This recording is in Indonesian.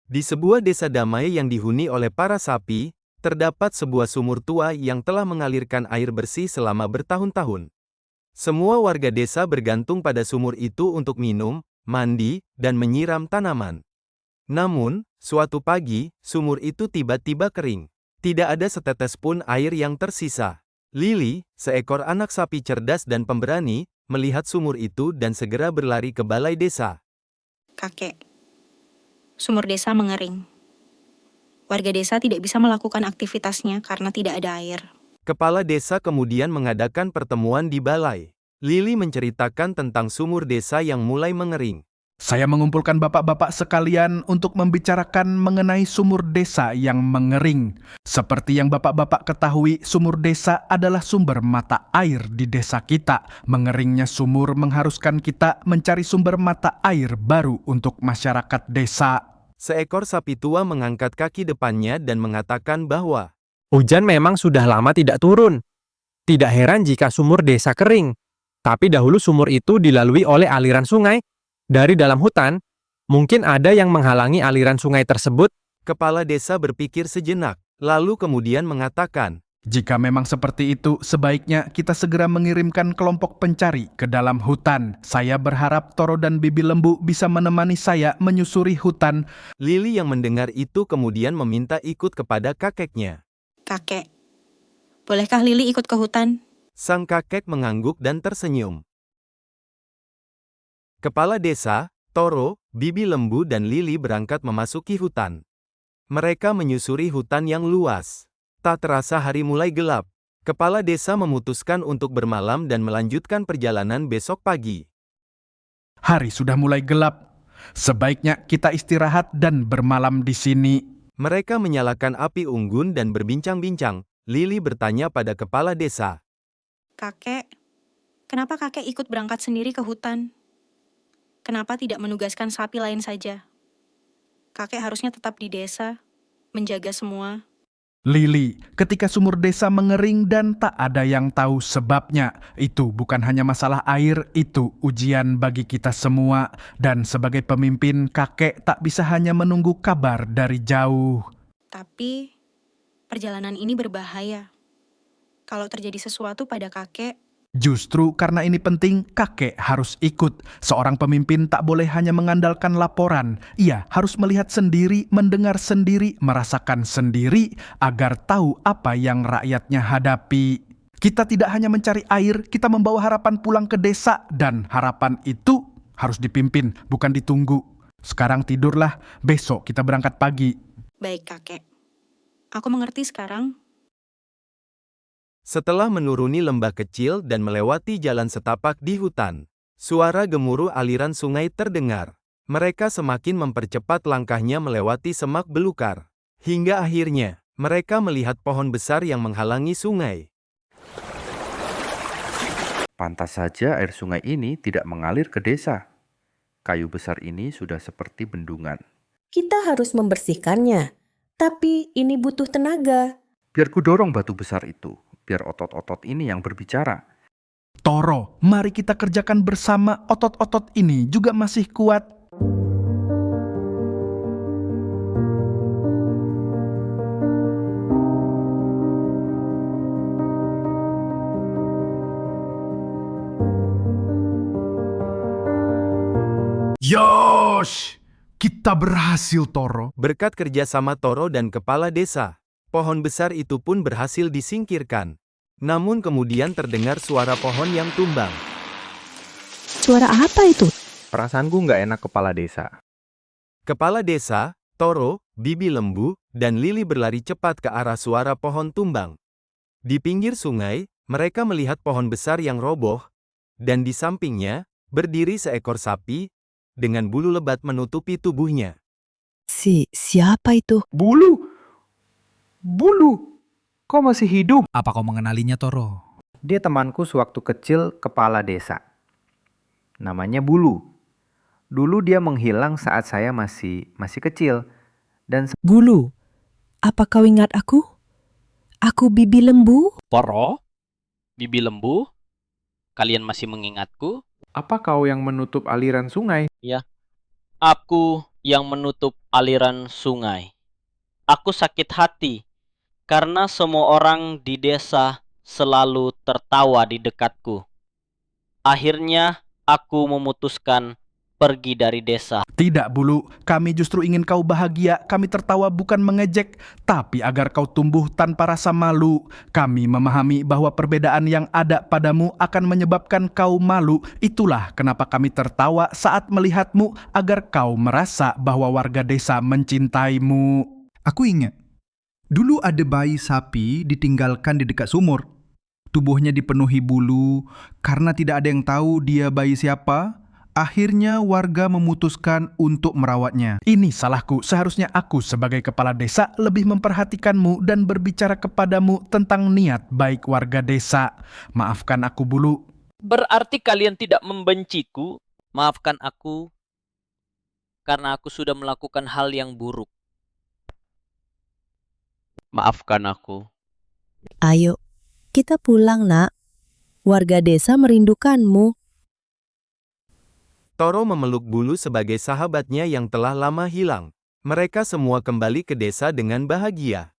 Di sebuah desa damai yang dihuni oleh para sapi, terdapat sebuah sumur tua yang telah mengalirkan air bersih selama bertahun-tahun. Semua warga desa bergantung pada sumur itu untuk minum, mandi, dan menyiram tanaman. Namun, suatu pagi, sumur itu tiba-tiba kering. Tidak ada setetes pun air yang tersisa. Lily, seekor anak sapi cerdas dan pemberani, melihat sumur itu dan segera berlari ke balai desa. Kakek, sumur desa mengering. Warga desa tidak bisa melakukan aktivitasnya karena tidak ada air. Kepala desa kemudian mengadakan pertemuan di balai. Lily menceritakan tentang sumur desa yang mulai mengering. Saya mengumpulkan bapak-bapak sekalian untuk membicarakan mengenai sumur desa yang mengering. Seperti yang bapak-bapak ketahui, sumur desa adalah sumber mata air di desa kita. Mengeringnya sumur mengharuskan kita mencari sumber mata air baru untuk masyarakat desa. Seekor sapi tua mengangkat kaki depannya dan mengatakan bahwa Hujan memang sudah lama tidak turun. Tidak heran jika sumur desa kering. Tapi dahulu sumur itu dilalui oleh aliran sungai. Dari dalam hutan, mungkin ada yang menghalangi aliran sungai tersebut. kepala desa berpikir sejenak, lalu kemudian mengatakan, Jika memang seperti itu, sebaiknya kita segera mengirimkan kelompok pencari ke dalam hutan. Saya berharap Toro dan Bibi Lembu bisa menemani saya menyusuri hutan. Lily yang mendengar itu kemudian meminta ikut kepada kakeknya. Kakek, bolehkah Lili ikut ke hutan? Sang kakek mengangguk dan tersenyum. Kepala desa, Toro, Bibi Lembu dan Lily berangkat memasuki hutan. Mereka menyusuri hutan yang luas. Tak terasa hari mulai gelap. Kepala desa memutuskan untuk bermalam dan melanjutkan perjalanan besok pagi. Hari sudah mulai gelap. Sebaiknya kita istirahat dan bermalam di sini. Mereka menyalakan api unggun dan berbincang-bincang. Lily bertanya pada kepala desa. Kakek, kenapa kakek ikut berangkat sendiri ke hutan? Kenapa tidak menugaskan sapi lain saja? Kakek harusnya tetap di desa, menjaga semua. Lili, ketika sumur desa mengering dan tak ada yang tahu sebabnya, itu bukan hanya masalah air, itu ujian bagi kita semua. Dan sebagai pemimpin, kakek tak bisa hanya menunggu kabar dari jauh. Tapi, perjalanan ini berbahaya. Kalau terjadi sesuatu pada kakek, Justru karena ini penting, kakek harus ikut. Seorang pemimpin tak boleh hanya mengandalkan laporan. Ia harus melihat sendiri, mendengar sendiri, merasakan sendiri, agar tahu apa yang rakyatnya hadapi. Kita tidak hanya mencari air, kita membawa harapan pulang ke desa. Dan harapan itu harus dipimpin, bukan ditunggu. Sekarang tidurlah, besok kita berangkat pagi. baik kakek. Aku mengerti sekarang. Setelah menuruni lembah kecil dan melewati jalan setapak di hutan, suara gemuruh aliran sungai terdengar. Mereka semakin mempercepat langkahnya melewati semak belukar. Hingga akhirnya, mereka melihat pohon besar yang menghalangi sungai. Pantas saja air sungai ini tidak mengalir ke desa. Kayu besar ini sudah seperti bendungan. Kita harus membersihkannya, tapi ini butuh tenaga. Biar ku dorong batu besar itu, biar otot-otot ini yang berbicara. Toro, mari kita kerjakan bersama, otot-otot ini juga masih kuat. Yosh! Kita berhasil, Toro. Berkat kerjasama Toro dan kepala desa, pohon besar itu pun berhasil disingkirkan. Namun kemudian terdengar suara pohon yang tumbang. Suara apa itu? Perasaanku nggak enak kepala desa. Kepala desa, Toro, Bibi Lembu, dan Lily berlari cepat ke arah suara pohon tumbang. Di pinggir sungai, mereka melihat pohon besar yang roboh, dan di sampingnya, berdiri seekor sapi, dengan bulu lebat menutupi tubuhnya. Siapa itu? Bulu! Bulu! Kau masih hidup? Apa kau mengenalinya, Toro? Dia temanku sewaktu kecil kepala desa. Namanya Bulu. Dulu dia menghilang saat saya masih kecil. Dan Bulu. Apa kau ingat aku? Aku Bibi Lembu? Toro, Bibi Lembu, kalian masih mengingatku? apa kau yang menutup aliran sungai? Aku yang menutup aliran sungai. Aku sakit hati karena semua orang di desa selalu tertawa di dekatku. Akhirnya aku memutuskan pergi dari desa. Tidak, Bulu. Kami justru ingin kau bahagia. Kami tertawa bukan mengejek, tapi agar kau tumbuh tanpa rasa malu. Kami memahami bahwa perbedaan yang ada padamu akan menyebabkan kau malu. Itulah kenapa kami tertawa saat melihatmu, agar kau merasa bahwa warga desa mencintaimu. Aku ingat, dulu ada bayi sapi ditinggalkan di dekat sumur. Tubuhnya dipenuhi bulu, karena tidak ada yang tahu dia bayi siapa. Akhirnya warga memutuskan untuk merawatnya. Ini salahku. Seharusnya aku sebagai kepala desa lebih memperhatikanmu dan berbicara kepadamu tentang niat baik warga desa. Maafkan aku, Bulu. Berarti kalian tidak membenciku? Maafkan aku karena aku sudah melakukan hal yang buruk. Maafkan aku. Ayo, kita pulang, Nak. Warga desa merindukanmu. Toro memeluk Bulu sebagai sahabatnya yang telah lama hilang. Mereka semua kembali ke desa dengan bahagia.